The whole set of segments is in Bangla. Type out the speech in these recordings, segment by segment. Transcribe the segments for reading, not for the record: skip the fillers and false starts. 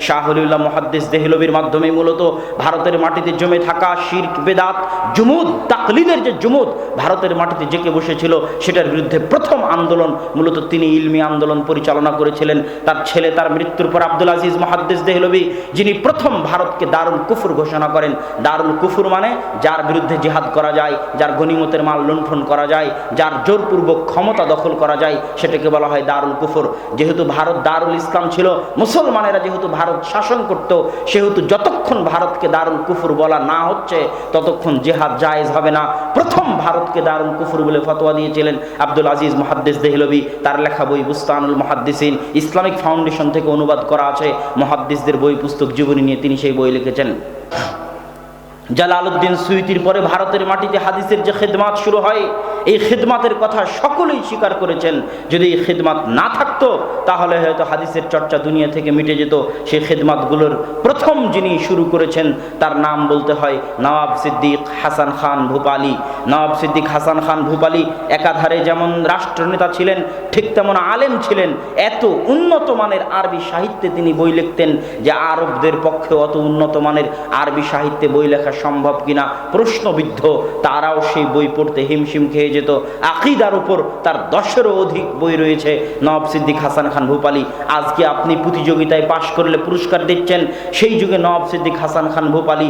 শাহ ওলিউল্লাহ মুহাদ্দিস দেহলভির মাধ্যমে মূলত ভারতের মাটিতে জমে থাকা শিরক, বেদাত, জুমুদ, তাকলিদের যে জুমুদ ভারতের মাটিতে জেঁকে বসেছিল সেটার বিরুদ্ধে প্রথম আন্দোলন মূলত তিনি ইলমি আন্দোলন পরিচালনা করেছিলেন। তার ছেলে তার মৃত্যুর পর আব্দুল আজিজ মুহাদ্দিস দেহলভি, যিনি প্রথম ভারতকে দারুল কুফর ঘোষণা করেন। দারুল কুফর মানে যার বিরুদ্ধে জিহাদ করা যায়, যার গনিমতের মাল লুণ্ঠন করা যায়, যার জোরপূর্বক ক্ষমতা দখল করা যায়, সেটাকে বলা হয় দারুল কুফর। যেহেতু ভারত দারুল ইসলাম ছিল, মুসলমানেরা যেহেতু ভারত শাসন করত, সেহেতু যতক্ষণ ভারতকে দারুল কুফর বলা না হচ্ছে ততক্ষণ জিহাদ জায়েজ হবে না। প্রথম ভারতকে দারুল কুফর বলে ফতোয়া দিয়েছিলেন আব্দুল আজিজ মুহাদ্দিস দেহলভি। তার লেখা বই বুস্তানুল মুহাদ্দিসিন ইসলামিক ফাউন্ডেশন থেকে অনুবাদ করা আছে। মুহাদ্দিসদের বই পুস্তক জীবনী নিয়ে তিনি সেই বই লিখেছেন। জালালউদ্দিন সুয়ুতির পরে ভারতের মাটিতে হাদিসের যে খিদমাত শুরু হয়, এই খিদমাতের কথা সকলেই স্বীকার করেছেন। যদি এই খিদমাত না থাকতো তাহলে হয়তো হাদিসের চর্চা দুনিয়া থেকে মিটে যেত। সেই খিদমাতগুলোর প্রথম যিনি শুরু করেছেন তার নাম বলতে হয় নওয়াব সিদ্দিক হাসান খান ভূপালী। নওয়াব সিদ্দিক হাসান খান ভূপালী একাধারে যেমন রাষ্ট্রনেতা ছিলেন, ঠিক তেমন আলেম ছিলেন। এত উন্নত মানের আরবি সাহিত্যে তিনি বই লিখতেন যে আরবদের পক্ষে অত উন্নত মানের আরবি সাহিত্যে বই লেখা সম্ভব কিনা প্রশ্নবিদ্ধ। তারাও সেই বই পড়তে হিমশিম খেয়ে যেত। আকীদার উপর তার 10-এরও অধিক বই রয়েছে নওয়াব সিদ্দিক হাসান খান ভূপালী। আজকে আপনি প্রতিযোগিতায় পাশ করলে পুরস্কার দিচ্ছেন, সেই যুগে নওয়াব সিদ্দিক হাসান খান ভূপালী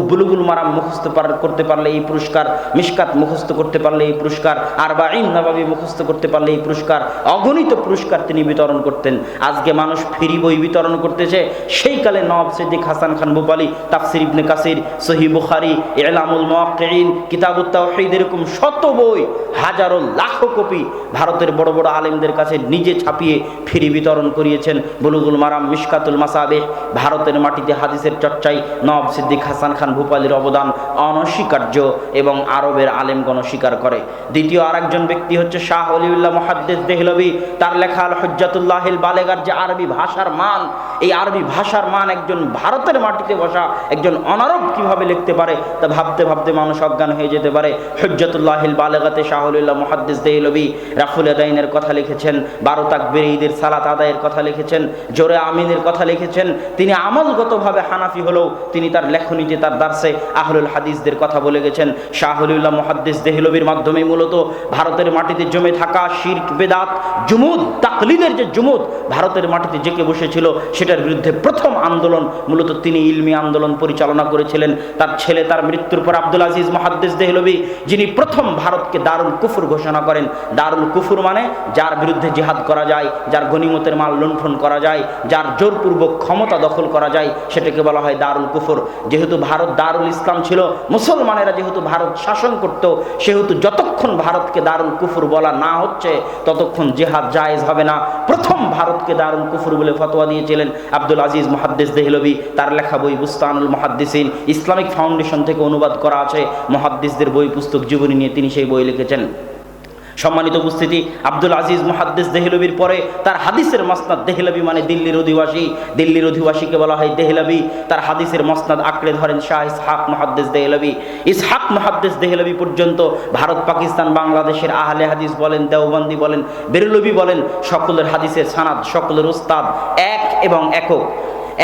বুলুগুল মারাম মুখস্থ করতে পারলে এই পুরস্কার, মিশকাত মুখস্থ করতে পারলে এই পুরস্কার, আরবাঈন নববী মুখস্থ করতে পারলে এই পুরস্কার, অগণিত পুরস্কার তিনি বিতরণ করতেন। আজকে মানুষ ফ্রি বই বিতরণ করতেছে, সেই কালে নওয়াব সিদ্দিক হাসান খান ভূপালী তাফসির ইবনে কাসির, সহিহ বুখারী, ইলামুল মুওয়াক্কিঈন, কিতাবুত তাওহীদ, এরকম শত বই, হাজারো লাখো কপি ভারতের বড় বড় আলেমদের কাছে নিজে ছাপিয়ে ফ্রি বিতরণ করিয়েছেন। বুলুগুল মারাম, মিশকাতুল মাসাবিহ। ভারতের মাটিতে হাদিসের চর্চায় নওয়াব সিদ্দিক হাসান খান ভূপালীর অবদান অনস্বীকার্য এবং আরবের আলেমগণ স্বীকার করে। দ্বিতীয় আরেকজন ব্যক্তি হচ্ছে শাহ ওলিউল্লাহ মুহাদ্দিস দেহলভি। তার লেখা আল হুজ্জাতুল্লাহিল বালেগার যে আরবি ভাষার মান, এই আরবি ভাষার মান একজন ভারতের মাটিতে বসা একজন অনারব কিভাবে লিখতে পারে তা ভাবতে ভাবতে মানুষ অজ্ঞান হয়ে যেতে পারে। হুজ্জাতুল্লাহিল বালেগাতে শাহ ওলিউল্লাহ মুহাদ্দিস দেহলভি রাফুল আদাইনের কথা লিখেছেন, 12 তাকবীর ঈদের সালাত আদায়ের কথা লিখেছেন, জোরে আমিনের কথা লিখেছেন। তিনি আমলগতভাবে হানাফি হলেও তিনি তার লেখনীতে, তার দার্সে আহলুল হাদিসদের কথা বলে গেছেন। শাহ ওলিউল্লাহ মুহাদ্দিস দেহলভির মাধ্যমে মূলত ভারতের মাটিতে জমে থাকা শিরক, বেদাত, জুমুদ, তাকলিদের যে জুমুদ ভারতের মাটিতে জেঁকে বসেছিল সেটার বিরুদ্ধে প্রথম আন্দোলন মূলত তিনি ইলমি আন্দোলন পরিচালনা করেছিলেন। তার ছেলে তার মৃত্যুর পর আব্দুল আজিজ মুহাদ্দিস দেহলভি, যিনি প্রথম ভারতকে দারুল কুফর ঘোষণা করেন। দারুল কুফর মানে যার বিরুদ্ধে জিহাদ করা যায়, যার গনিমতের মাল লুণ্ঠন করা যায়, যার জোরপূর্বক ক্ষমতা দখল করা যায়, সেটাকে বলা হয় দারুল কুফর। যেহেতু ভারত দারুল ইসলাম ছিল, মুসলমানেরা যেহেতু ভারত শাসন করত, সেহেতু যতক্ষণ ভারতকে দারুল কুফর বলা না হচ্ছে ততক্ষণ জিহাদ জায়েজ হবে না। প্রথম ভারতকে দারুল কুফর বলে ফতোয়া দিয়েছিলেন আব্দুল আজিজ মুহাদ্দিস দেহলভি। তার লেখা বই বুস্তানুল মুহাদ্দিসিন ইসলামিক ফাউন্ডেশন থেকে অনুবাদ করা আছে। মুহাদ্দিসদের বই পুস্তক জীবনী নিয়ে তিনি সেই বই লিখেছেন। সম্মানিত উপস্থিতি, আব্দুল আজিজ মুহাদ্দিস দেহলভির পরে তার হাদিসের মসনাদ, দেহলভি মানে দিল্লির অধিবাসী, দিল্লির অধিবাসীকে বলা হয় দেহলভি। তার হাদিসের মসনাদ আঁকড়ে ধরেন শাহ ইসহাক মুহাদ্দিস দেহলভি। ইসহাক মুহাদ্দিস দেহলভি পর্যন্ত ভারত, পাকিস্তান, বাংলাদেশের আহলে হাদিস বলেন, দেওবন্দি বলেন, বেরলভি বলেন, সকলের হাদিসের সানাদ, সকলের উস্তাদ এক এবং একক।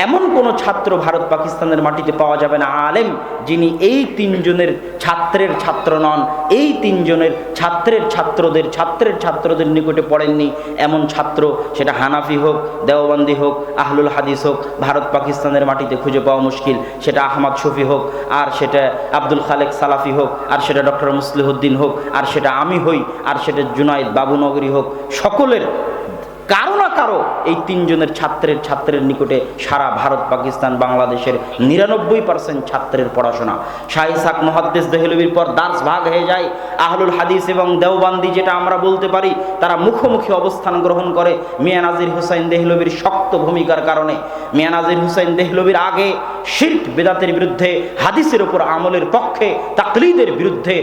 এমন কোনো ছাত্র ভারত পাকিস্তানের মাটিতে পাওয়া যাবে না আলেম যিনি এই তিনজনের ছাত্রের ছাত্র নন, এই তিনজনের ছাত্রের ছাত্রদের নিকটে পড়েননি এমন ছাত্র, সেটা হানাফি হোক, দেওবন্দি হোক, আহলুল হাদিস হোক, ভারত পাকিস্তানের মাটিতে খুঁজে পাওয়া মুশকিল। সেটা আহমদ শফি হোক, আর সেটা আব্দুল খালেক সালাফি হোক, আর সেটা ডক্টর মুসলিহুদ্দিন হোক, আর সেটা আমি হই, আর সেটা জুনাইদ বাবুনগরী হোক, সকলের কারো না কারো এই তিনজনের ছাত্রের নিকটে সারা ভারত, পাকিস্তান, বাংলাদেশের 99% ছাত্রের পড়াশোনা। শাহ ইসহাক মুহাদ্দিস দেহলভির পর দার্স ভাগ হয়ে যায়। আহলুল হাদিস এবং দেওবন্দি যেটা আমরা বলতে পারি, তারা মুখোমুখি অবস্থান গ্রহণ করে মিয়া নাজির হুসাইন দেহলভির শক্ত ভূমিকার কারণে। মিয়া নাজির হুসাইন দেহলভির আগে শিরক, বেদাতের বিরুদ্ধে, হাদিসের উপর আমলের পক্ষে, তাকলিদের বিরুদ্ধে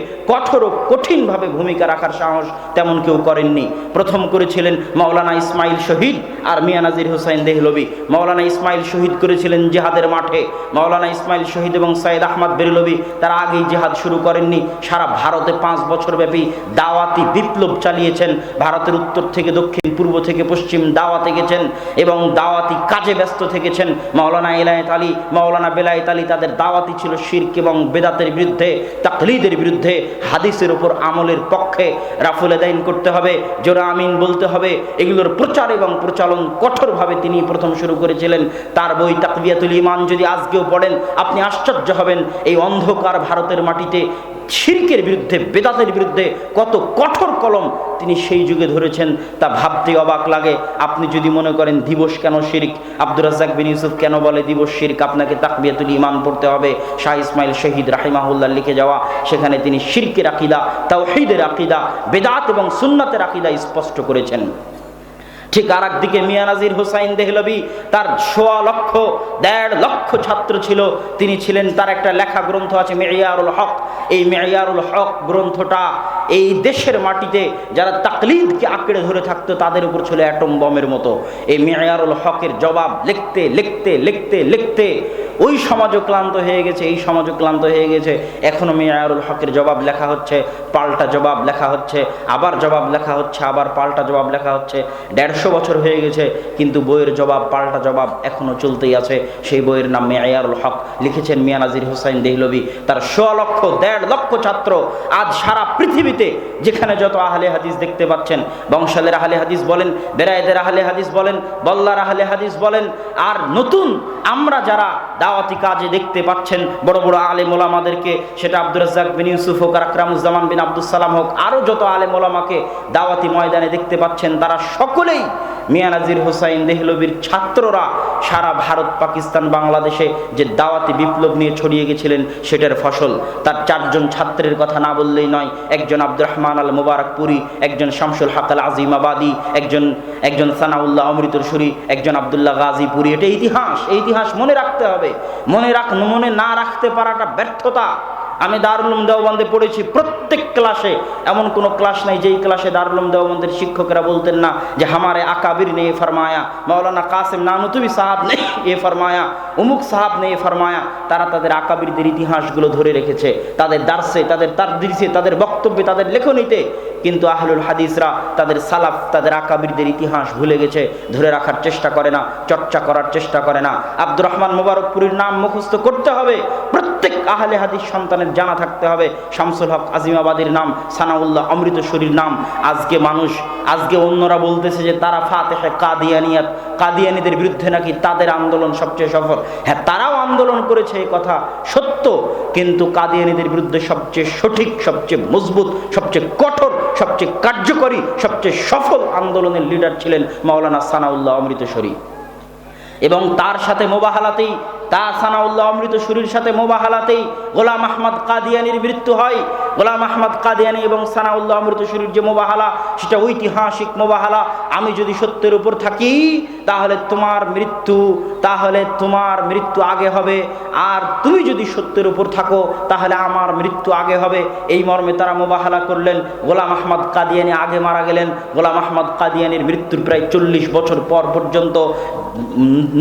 কঠোরভাবে ভূমিকা রাখার সাহস তেমন কেউ করেননি। প্রথম করেছিলেন মাওলানা ইসমাইল ইসমাইল শহীদ আর মিয়া নাজির হুসাইন দেহলভি। মাওলানা ইসমাইল শহীদ করেছিলেন জিহাদের মাঠে। মাওলানা ইসমাইল শহীদ এবং সৈয়দ আহমদ বেরলভি তারা আগেই জিহাদ শুরু করেননি, সারা ভারতে 5 বছর ব্যাপী দাওয়াতি বিপ্লব চালিয়েছেন। ভারতের উত্তর থেকে দক্ষিণ, পূর্ব থেকে পশ্চিম দাওয়াতে গেছেন এবং দাওয়াতি কাজে ব্যস্ত থেকেছেন। মাওলানা এলায়েত আলী, মাওলানা বেলায়েত আলী, তাদের দাওয়াতি ছিল শিরক এবং বেদাতের বিরুদ্ধে, তাকলিদের বিরুদ্ধে, হাদিসের উপর আমলের পক্ষে। রাফুল আদাইন করতে হবে, জোরে আমিন বলতে হবে, এগুলোর প্রচার এবং প্রচলন কঠোরভাবে তিনি প্রথম শুরু করেছিলেন। তার বই তাকবিয়াতুল ঈমান যদি আজকেও পড়েন আপনি আশ্চর্য হবেন, এই অন্ধকার ভারতের মাটিতে শিরকের বিরুদ্ধে, বেদাতের বিরুদ্ধে কত কঠোর কলম তিনি সেই যুগে ধরেছেন, তা ভাবতে অবাক লাগে। আপনি যদি মনে করেন দিবস কেন শিরক, আব্দুর রাজ্জাক বিন ইউসুফ কেন বলে দিবস শিরক, আপনাকে তাকবিয়াতুল ঈমান পড়তে হবে। শাহ ইসমাইল শহীদ রাহিমাহুল্লাহ লিখে যাওয়া, সেখানে তিনি শিরকের আকীদা, তাওহীদের আকীদা, বেদাত এবং সুন্নাতের আকীদা স্পষ্ট করেছেন। ঠিক আর একদিকে মিয়া নাজির হুসাইন দেহলভি, তার 1.5 লক্ষ ছাত্র ছিল। তিনি ছিলেন, তার একটা লেখা গ্রন্থ আছে মেয়ারুল হক। এই মেয়ারুল হক গ্রন্থটা এই দেশের মাটিতে যারা তাকলিদকে আঁকড়ে ধরে থাকতো তাদের উপর ছিল অ্যাটম বমের মতো। এই মেয়ারুল হকের জবাব লিখতে লিখতে লিখতে লিখতে ওই সমাজও ক্লান্ত হয়ে গেছে, এই সমাজও ক্লান্ত হয়ে গেছে। এখনো মেয়ারুল হকের জবাব লেখা হচ্ছে, পাল্টা জবাব লেখা হচ্ছে, আবার জবাব লেখা হচ্ছে, আবার পাল্টা জবাব লেখা হচ্ছে। 150 বছর হয়ে গেছে, কিন্তু বইয়ের জবাব, পাল্টা জবাব এখনো চলতেই আছে। সেই বইয়ের নাম মেয়ারুল হক, লিখেছেন মিয়া নাজির হুসাইন দেহলভি। তার 1.5 লক্ষ ছাত্র। আজ সারা পৃথিবীতে যেখানে যত আহলে হাদিস দেখতে পাচ্ছেন, বংশালের আহলে হাদিস বলেন, বেরায়েতের আহলে হাদিস বলেন, বল্লার আহলে হাদিস বলেন, আর নতুন আমরা যারা দাওয়াতি কাজে দেখতে পাচ্ছেন বড় বড় আলেম ওলামাদেরকে, সেটা আব্দুর রাজ্জাক বিন ইউসুফ হোক, আর আকরামুজ্জামান বিন আব্দুস সালাম হোক, আরও যত আলেম ওলামাকে দাওয়াতি ময়দানে দেখতে পাচ্ছেন, তারা সকলেই মিয়া নাজির হুসাইন দেহলভির ছাত্ররা। সারা ভারত, পাকিস্তান, বাংলাদেশে যে দাওয়াতি বিপ্লব নিয়ে ছড়িয়ে গেছিলেন সেটার ফসল। তার 4 জন ছাত্রের কথা না বললেই নয়। একজন আব্দুর রহমান আল মুবারকপুরি, একজন শামসুল হক আল আজিমাবাদী, একজন সানাউল্লাহ অমৃতসরী, একজন আব্দুল্লাহ গাজীপুরি। এটা ইতিহাস, এই ইতিহাস মনে রাখতে হবে। মনে না রাখতে পারাটা ব্যর্থতা। আমি দারুল উলুম দেওবন্দে পড়েছি, প্রত্যেক ক্লাসে এমন কোনো ক্লাস নাই যেই ক্লাসে দারুল উলুম দেওবন্দের শিক্ষকেরা বলতেন না যে হামারে আকাবির নে ফরমায়া, মাওলানা কাসিম নানুতুবি সাহাব নে এ ফরমায়া, অমুক সাহাব নে এ ফরমায়া। তারা তাদের আকাবিরদের ইতিহাসগুলো ধরে রেখেছে, তাদের দার্সে, তাদের তাদরিসে, তাদের বক্তব্যে, তাদের লেখনীতে। কিন্তু আহলুল হাদিসরা তাদের সালাফ, তাদের আকাবিরদের ইতিহাস ভুলে গেছে, ধরে রাখার চেষ্টা করে না, চর্চা করার চেষ্টা করে না। আব্দুর রহমান মুবারকপুরীর নাম মুখস্থ করতে হবে, প্রত্যেক আহলে হাদিস সন্তানের জানা থাকতে হবে। শামসুল হক আজিমাবাদীর নাম, সানাউল্লাহ অমৃতসরীর নাম। আজকে অন্যরা বলতেছে যে তারা ফাতেহে কাদিয়ানিয়াত, কাদিয়ানীদের বিরুদ্ধে নাকি তাদের আন্দোলন সবচেয়ে সফল। হ্যাঁ, তারাও আন্দোলন করেছে, এই কথা সত্য, কিন্তু কাদিয়ানীদের বিরুদ্ধে সবচেয়ে সঠিক, সবচেয়ে মজবুত, সবচেয়ে কঠোর, সবচেয়ে কার্যকরী, সবচেয়ে সফল আন্দোলনের লিডার ছিলেন মাওলানা সানাউল্লাহ অমৃতসরী। এবং তার সাথে মোবাহালাতেই, তার সানাউল্লাহ অমৃতসরীর সাথে মোবাহালাতেই গোলাম আহমদ কাদিয়ানির মৃত্যু হয়। গোলাম আহমদ কাদিয়ানি এবং সানাউল্লাহ অমৃতসরীর যে মোবাহালা, সেটা ঐতিহাসিক মোবাহালা। আমি যদি সত্যের উপর থাকি তাহলে তোমার মৃত্যু আগে হবে, আর তুমি যদি সত্যের উপর থাকো তাহলে আমার মৃত্যু আগে হবে। এই মর্মে তারা মোবাহালা করলেন। গোলাম আহমদ কাদিয়ানি আগে মারা গেলেন। গোলাম আহমদ কাদিয়ানির মৃত্যুর প্রায় 40 বছর পর পর্যন্ত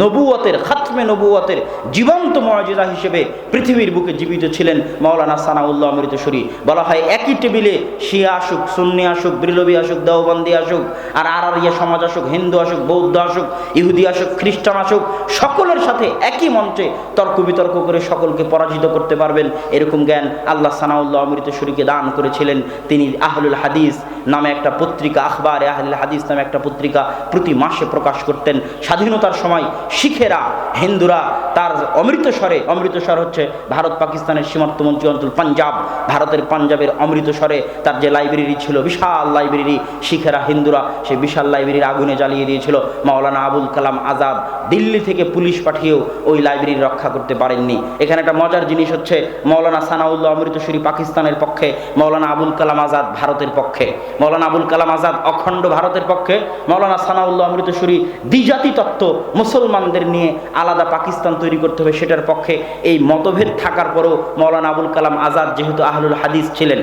নবুয়তের, খাতমে নবুয়তের জীবন্ত মুআজিজা হিসেবে পৃথিবীর বুকে জীবিত ছিলেন মাওলানা সানাউল্লাহ অমৃতসরী। বলা হয় একই টেবিলে শিয়া আসুক, সুন্নি আসুক, ব্রিলভি আসুক, দেওবন্দি আসুক, আর আরিয়া সমাজ আসুক, হিন্দু আসুক, বৌদ্ধ আসুক, ইহুদি আসুক, খ্রিস্টান আসুক, সকলের সাথে একই মঞ্চে তর্ক বিতর্ক করে সকলকে পরাজিত করতে পারবেন, এরকম জ্ঞান আল্লাহ সানাউল্লাহ অমৃতসরীকে দান করেছিলেন। তিনি আহলুল হাদিস নামে একটা পত্রিকা, আখবারে আহলুল হাদিস নামে একটা পত্রিকা প্রতি মাসে প্রকাশ করতেন। স্বাধীনতার সময় শিখেরা, হিন্দুরা তার অমৃতসর হচ্ছে ভারত পাকিস্তানের সীমান্তবর্তী অঞ্চল, পাঞ্জাব, ভারতের পাঞ্জাবের অমৃতসরে তার যে লাইব্রেরি ছিল, বিশাল লাইব্রেরি, শিখেরা, হিন্দুরা সেই বিশাল লাইব্রেরির আগুনে জ্বালিয়ে দিয়েছিল। মাওলানা আবুল কালাম আজাদ দিল্লি থেকে পুলিশ পাঠিয়েও ওই লাইব্রেরি রক্ষা করতে পারেননি। এখানে একটা মজার জিনিস হচ্ছে, মাওলানা সানাউল্লাহ অমৃতসরী পাকিস্তানের পক্ষে, মাওলানা আবুল কালাম আজাদ ভারতের পক্ষে। মাওলানা আবুল কালাম আজাদ অখণ্ড ভারতের পক্ষে, মাওলানা সানাউল্লাহ অমৃতসরী দ্বিজাতি তত্ত্ব, মুসলমানদের নিয়ে আলাদা পাকিস্তান তৈরি করতে হবে সেটার পক্ষে। এই মতভেদ থাকার পরেও মাওলানা আবুল কালাম আজাদ যেহেতু আহলুল হাদিস ছিলেন,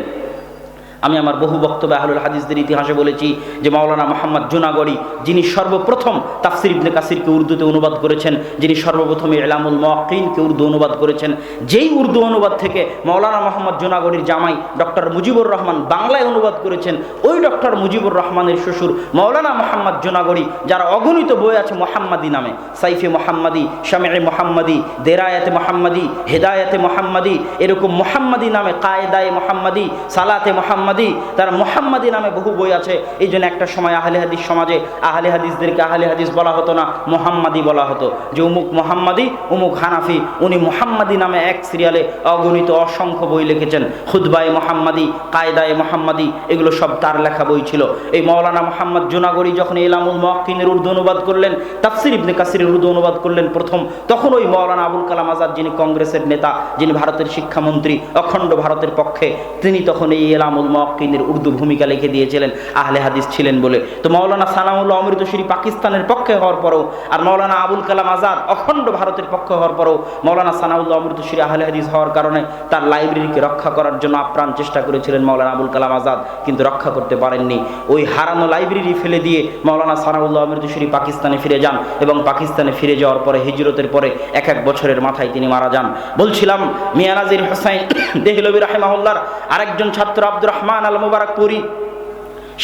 আমি আমার বহু বক্তব্যে আহলুল হাদিসদের ইতিহাসে বলেছি যে মাওলানা মুহাম্মদ জুনাগড়ি, যিনি সর্বপ্রথম তাফসির ইবনে কাসিরকে উর্দুতে অনুবাদ করেছেন, যিনি সর্বপ্রথম ইলামুল মুওয়াক্কিনকে উর্দু অনুবাদ করেছেন, যেই উর্দু অনুবাদ থেকে মাওলানা মুহাম্মদ জুনাগড়ির জামাই ডক্টর মুজিবুর রহমান বাংলায় অনুবাদ করেছেন, ওই ডক্টর মুজিবুর রহমানের শ্বশুর মাওলানা মুহাম্মদ জুনাগড়ি, যার অগণিত বই আছে মুহাম্মাদি নামে, সাইফে মুহাম্মাদি, শামি'ে মুহাম্মাদি, দেরায়াতে মুহাম্মাদি, হেদায়াতে মুহাম্মাদি, এরকম মুহাম্মাদি নামে, কায়েদায়ে মুহাম্মাদি, সালাতে মুহাম্মাদি, তার মুহাম্মাদি নামে বহু বই আছে। এই জন্য একটা সময় আহলে হাদিস সমাজে আহলে হাদিসদেরকে আহলে হাদিস বলা হতো না, মুহাম্মাদি বলা হতো, যে অমুক মুহাম্মাদি অমুক হানাফি, উনি মুহাম্মাদি নামে এক সিরিয়ালে অগণিত অসংখ্য বই লিখেছেন। খুতবায়ে মুহাম্মাদি, কায়দায়ে মুহাম্মাদি, এগুলো সব তার লেখা বই ছিল। এই মাওলানা মুহাম্মদ জুনাগড়ি যখন ইলামুল মুওয়াক্কিনের উর্দু অনুবাদ করলেন, তাফসির ইবনে কাসিরের উর্দু অনুবাদ করলেন প্রথম, তখন ওই মাওলানা আবুল কালাম আজাদ, যিনি কংগ্রেসের নেতা, যিনি ভারতের শিক্ষামন্ত্রী, অখণ্ড ভারতের পক্ষে, তিনি তখন এই ইলামুল মুওয়াক্কিনের উর্দু ভূমিকা লিখে দিয়েছিলেন, আহলে হাদিস ছিলেন বলে। তো মাওলানা সানাউল্লাহ অমৃতসরী পাকিস্তানের পক্ষে হওয়ার পরেও, আর মাওলানা আবুল কালাম আজাদ অখণ্ড ভারতের পক্ষে হওয়ার পরেও, মাওলানা সানাউল্লাহ অমৃতসরী আহলে হাদিস হওয়ার কারণে তার লাইব্রেরিকে রক্ষা করার জন্য আপ্রাণ চেষ্টা করেছিলেন মাওলানা আবুল কালাম আজাদ, কিন্তু রক্ষা করতে পারেননি। ওই হারানো লাইব্রেরি ফেলে দিয়ে মাওলানা সানাউল্লাহ অমৃতসরী পাকিস্তানে ফিরে যান, এবং পাকিস্তানে ফিরে যাওয়ার পরে হিজরতের পরে এক বছরের মাথায় তিনি মারা যান। বলছিলাম মিয়া নাজির হোসাইন দেহলভী রাহিমাহুল্লাহর আরেকজন ছাত্র আব্দুর রহমান আল মুবারকপুরী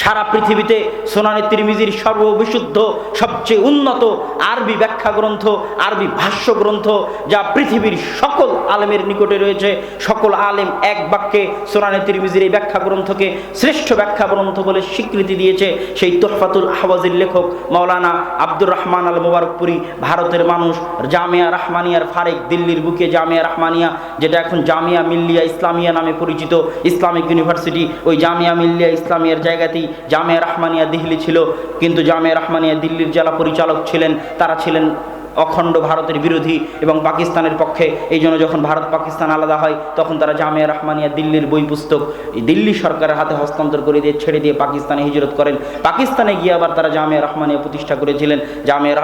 সারা পৃথিবীতে সুনানে তিরমিজির সর্ববিশুদ্ধ সবচেয়ে উন্নত আরবি ব্যাখ্যা গ্রন্থ, আরবি ভাষ্য গ্রন্থ, যা পৃথিবীর সকল আলেমের নিকটে রয়েছে। সকল আলেম এক বাক্যে সুনানে তিরমিজির এই ব্যাখ্যা গ্রন্থকে শ্রেষ্ঠ ব্যাখ্যা গ্রন্থ বলে স্বীকৃতি দিয়েছে সেই তুহফাতুল আহওয়াজের লেখক মাওলানা আব্দুর রহমান আল মুবারকপুরী। ভারতের মানুষ জামিয়া রাহমানিয়ার ফারেক, দিল্লির বুকে জামিয়া রাহমানিয়া, যেটা এখন জামিয়া মিল্লিয়া ইসলামিয়া নামে পরিচিত, ইসলামিক ইউনিভার্সিটি, ওই জামিয়া মিল্লিয়া ইসলামিয়ার জায়গাতেই জামিয়া রাহমানিয়া দিল্লি ছিল। কিন্তু জামিয়া রাহমানিয়া দিল্লির জেলা পরিচালক ছিলেন, তারা ছিলেন অখণ্ড ভারতের বিরোধী এবং পাকিস্তানের পক্ষে। এই জন্য যখন ভারত পাকিস্তান আলাদা হয়, তখন তারা জামিয়া রাহমানিয়া দিল্লির বই পুস্তক দিল্লি সরকারের হাতে হস্তান্তর করে দিয়ে ছেড়ে দিয়ে পাকিস্তানে হিজরত করেন। পাকিস্তানে গিয়ে আবার তারা জামিয়া রাহমানিয়া প্রতিষ্ঠা করেছিলেন। জামিয়া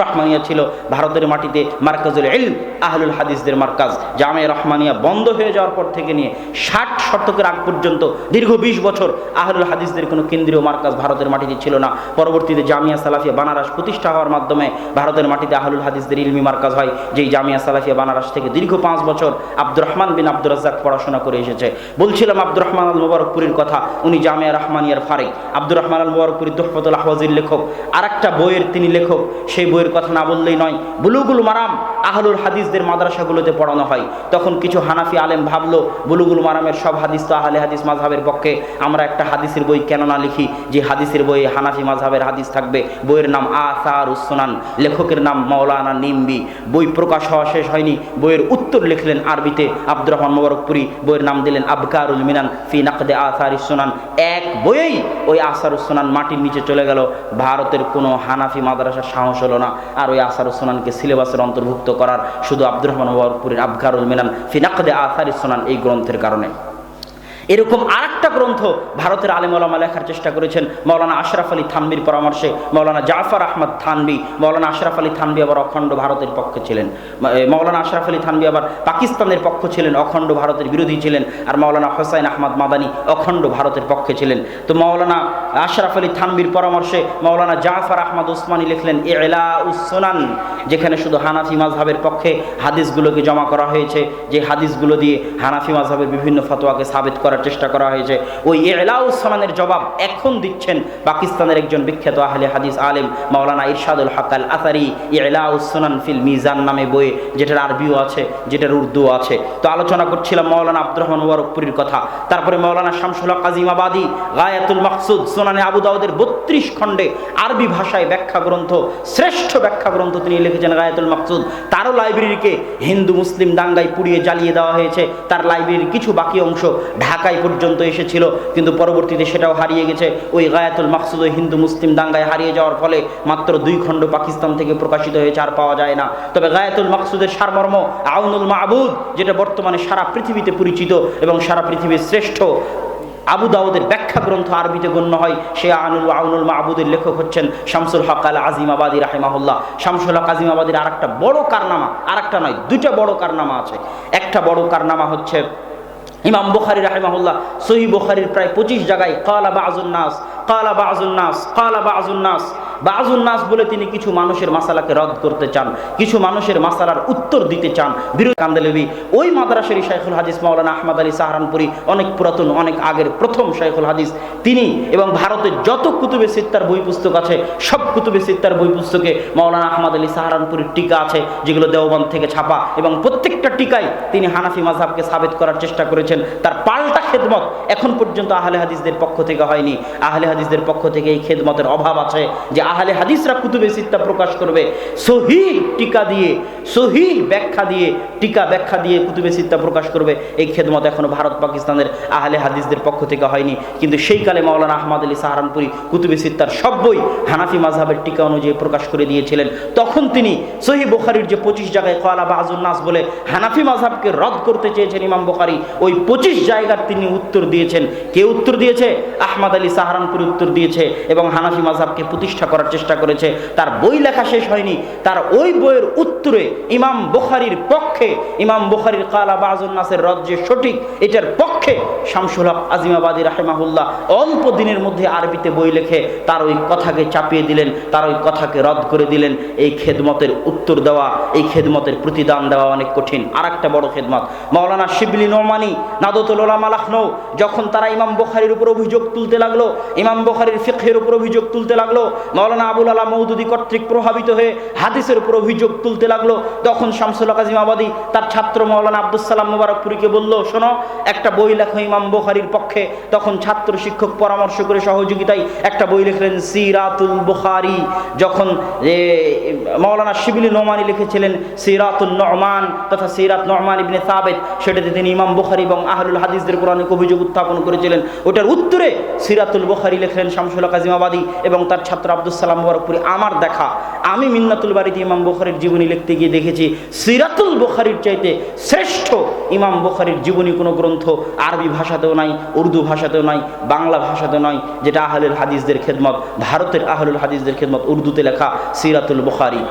রাহমানিয়া ছিল ভারতের মাটিতে মার্কাজুল ইলম, আহলুল হাদিসদের মার্কাজ। জামিয়া রাহমানিয়া বন্ধ হয়ে যাওয়ার পর থেকে নিয়ে 60 শতকের আগ পর্যন্ত দীর্ঘ 20 বছর আহলুল হাদিসদের কোনো কেন্দ্রীয় মার্কাজ ভারতের মাটিতে ছিল না। পরবর্তীতে জামিয়া সালাফিয়া বানারস প্রতিষ্ঠা হওয়ার মাধ্যমে ভারতের মাটিতে আহলুল হাদিসদের ইলমি মার্কাজ হয়, যেই জামিয়া সালাফিয়া বানারস থেকে দীর্ঘ 5 বছর আব্দুর রহমান বিন আব্দুর রাজ্জাক পড়াশোনা করে এসেছে। বলছিলাম আব্দুর রহমান আল মুবারকপুরীর কথা, উনি জামিয়া রাহমানিয়ার ফারেক। আব্দুর রহমান আল মুবারকপুরী তুহফাতুল আহওয়াজের লেখক, আরেকটা বইয়ের তিনি লেখক, সেই বইয়ের কথা না বললেই নয়। বুলুগুল মারাম আহলুল হাদিসদের মাদ্রাসাগুলোতে পড়ানো হয়। তখন কিছু হানাফি আলেম ভাবলো বুলুগুল মারামের সব হাদিস তো আহলে হাদিস মাযহাবের পক্ষে, আমরা একটা হাদিসের বই কেন না লিখি যে হাদিসের বইয়ে হানাফি মাযহাবের হাদিস থাকবে। বইয়ের নাম আসারুস সুনান, লেখকের নাম মাওলানা নিম্বি। বই প্রকাশ হওয়া শেষ হয়নি, বইয়ের উত্তর লিখলেন আরবিতে আব্দুর রহমান মুবারকপুরী, বইয়ের নাম দিলেন আবকারুল মিনান ফি নাকদে আসারিস সুনান। এক বইয়েই ওই আসারুস সুনান মাটির নিচে চলে গেল। ভারতের কোনো হানাফি মাদ্রাসার সাহস হলো না আর ওই আসারুস সুনানকে সিলেবাসের অন্তর্ভুক্ত করার, শুধু আব্দুর রহমান মুবারকপুরীর আবকারুল মিনান ফি নাকদে আসারিস সুনান এই গ্রন্থের কারণে। এরকম আরেকটা গ্রন্থ ভারতের আলেম ওলামা লেখার চেষ্টা করেছেন মাওলানা আশরাফ আলী থানভীর পরামর্শে। মাওলানা জাফর আহমদ থানভী, মাওলানা আশরাফ আলী থানভী আবার অখণ্ড ভারতের পক্ষে ছিলেন। মাওলানা আশরাফ আলী থানভী আবার পাকিস্তানের পক্ষ ছিলেন, অখণ্ড ভারতের বিরোধী ছিলেন। আর মাওলানা হোসাইন আহমদ মাদানী অখণ্ড ভারতের পক্ষে ছিলেন। তো মাওলানা আশরাফ আলী থানভীর পরামর্শে মাওলানা জাফর আহমদ ওসমানী লিখলেন ইলাউস সুনান, যেখানে শুধু হানাফি মাযহাবের পক্ষে হাদিসগুলোকে জমা করা হয়েছে, যে হাদিসগুলো দিয়ে হানাফি মাযহাবের বিভিন্ন ফতোয়াকে সাবিত করা চেষ্টা করা হয়েছে। ওই ইলাউস সুনানের জবাব এখন দিচ্ছেন পাকিস্তানের একজন বিখ্যাত আহলে হাদিস আলেম মাওলানা ইরশাদুল হক আল আসারি। ইলাউস সুনান ফিল মিজান নামে বই, যেটার আরবিও আছে, যেটার উর্দুও আছে। তো আলোচনা করছিলাম মাওলানা আব্দুর রহমান মুবারকপুরীর কথা। তারপরে মাওলানা শামসুল হক আজিমাবাদী গায়াতুল মাকসুদ সুনানে আবু দাউদের 32 খণ্ডে আরবি ভাষায় ব্যাখ্যা গ্রন্থ, শ্রেষ্ঠ ব্যাখ্যা গ্রন্থ তিনি লিখেছেন গায়াতুল মাকসুদ। তারও লাইব্রেরিকে হিন্দু মুসলিম দাঙ্গায় পুড়িয়ে জ্বালিয়ে দেওয়া হয়েছে। তার লাইব্রেরির কিছু বাকি অংশ ঢাকায় পর্যন্ত এসেছিল, কিন্তু পরবর্তীতে সেটাও হারিয়ে গেছে। ওই গায়াতুল মাকসুদ ওই হিন্দু মুসলিম দাঙ্গায় হারিয়ে যাওয়ার ফলে মাত্র 2 খণ্ড পাকিস্তান থেকে প্রকাশিত হয়েছে, আর পাওয়া যায় না। তবে গায়াতুল মাকসুদের সারমর্ম আউনুল মাবুদ, যেটা বর্তমানে সারা পৃথিবীতে পরিচিত এবং সারা পৃথিবীর শ্রেষ্ঠ আবু দাউদের ব্যাখ্যা গ্রন্থ আরবিতে গণ্য হয়, সে আউনুল মাবুদের লেখক হচ্ছেন শামসুল হক আল আজিমাবাদী রাহিমাহুল্লাহ। শামসুল হক আজিমাবাদীর আরেকটা বড় কারনামা, আরেকটা নয় 2টা বড় কারনামা আছে। একটা বড় কারনামা হচ্ছে ইমাম বুখারী রাহিমাহুল্লাহ সহিহ বুখারীর প্রায় 25 জায়গায় ক্বালা বাযুন নাস, ক্বালা বাযুন নাস, ক্বালা বাযুন নাস, বাযুন নাস বলে তিনি কিছু মানুষের মাসালাকে রদ করতে চান, কিছু মানুষের মাসালার উত্তর দিতে চান। কান্দেলভি ওই মাদ্রাসারই শাইখুল হাদিস মাওলানা আহমদ আলী সাহারানপুরি, অনেক পুরাতন, অনেক আগের প্রথম শাইখুল হাদিস তিনি, এবং ভারতের যত কুতুবে সিত্তার বই পুস্তক আছে সব কুতুবে সিত্তার বই পুস্তকে মাওলানা আহমদ আলী সাহারানপুরির টিকা আছে, যেগুলো দেওবন্দ থেকে ছাপা, এবং প্রত্যেকটা টিকায় তিনি হানাফি মাযহাবকে সাবিত করার চেষ্টা করেছেন। তার পাল্টা খেদমত এখন পর্যন্ত আহলে হাদিসদের পক্ষ থেকে হয়নি। আহলে হাদিসদের পক্ষ থেকে এই খেদমতের অভাব আছে যে আহলে হাদিসরা কুতুবে সিত্তা প্রকাশ করবে সহিহ টিকা দিয়ে, সহিহ ব্যাখ্যা দিয়ে, টিকা ব্যাখ্যা দিয়ে কুতুবে সিত্তা প্রকাশ করবে, এই খেদমত এখনো ভারত পাকিস্তানের আহলে হাদিসদের পক্ষ থেকে হয়নি। কিন্তু সেই কালে মাওলানা আহমদ আলী সাহারানপুরি কুতুবে সিত্তার সব বই হানাফি মাযহাবের টিকা অনুযায়ী প্রকাশ করে দিয়েছিলেন। তখন তিনি সহিহ বুখারীর যে 25 জায়গায় ক্বালা বাযুন নাস বলে হানাফি মাযহাবকে রদ করতে চেয়েছেন ইমাম বুখারী, ওই 25 জায়গার তিনি উত্তর দিয়েছেন। কে উত্তর দিয়েছে? আহমদ আলী সাহারানপুরি উত্তর দিয়েছে, এবং হানাফি মাযহাবকে প্রতিষ্ঠা করার চেষ্টা করেছে। তার বই লেখা শেষ হয়নি, তার ওই বইয়ের উত্তরে ইমাম বুখারীর পক্ষে, ইমাম বুখারীর ক্বালা বাযুন নাসের রদ যে সঠিক এটার পক্ষে শামসুল হক আজিমাবাদী রাহিমাহুল্লাহ অল্প দিনের মধ্যে আরবিতে বই লিখে তার ওই কথাকে চাপিয়ে দিলেন, তার ওই কথাকে রদ করে দিলেন। এই খেদমতের উত্তর দেওয়া, এই খেদমতের প্রতিদান দেওয়া অনেক কঠিন। আর একটা বড় খেদমত, মাওলানা শিবলি নোমানি নাদতুল উলামা লখনউ, যখন তারা ইমাম বুখারীর উপর অভিযোগ তুলতে লাগলো, ইমাম বুখারীর ফিকহের উপর অভিযোগ তুলতে লাগলো, মাওলানা আবুল আলা মওদুদী কর্তৃক প্রভাবিত হয়ে হাদিসের উপর অভিযোগ তুলতে লাগলো, তখন শামসুল হক আজিমাবাদী তার ছাত্র মাওলানা আব্দুস সালাম মুবারকপুরীকে বলল, শোনো, একটা বই লেখো ইমাম বুখারীর পক্ষে। তখন ছাত্র শিক্ষক পরামর্শ করে সহযোগিতায় একটা বই লিখলেন সিরাতুল বুখারী। যখন মাওলানা শিবলি নোমানি লিখেছিলেন সিরাতুন নুমান তথা সিরাত নুমান ইবনে সাবিত, সেটাতে তিনি ইমাম বুখারী এবং আহলুল হাদিসদের উপর অনেক অভিযোগ উত্থাপন করেছিলেন। ওটার উত্তরে সিরাতুল বুখারী লিখলেন শামসুল হক আজিমাবাদী এবং তার ছাত্র আব্দুস সালাম মুবারকপুরী। আমার দেখা, আমি মিন্নাতুল বাড়িতে ইমাম বুখারীর জীবনী লিখতে গিয়ে দেখেছি সিরাতুল বুখারীর চাইতে শ্রেষ্ঠ ইমাম বুখারীর জীবনী কোনো গ্রন্থ আরবি ভাষাতেও নাই, উর্দু ভাষাতেও নাই, বাংলা ভাষাতেও নাই, যেটা আহলুল হাদিসদের খেদমত, ভারতের আহলুল হাদিসদের খেদমত, উর্দুতে লেখা সিরাতুল বুখারী।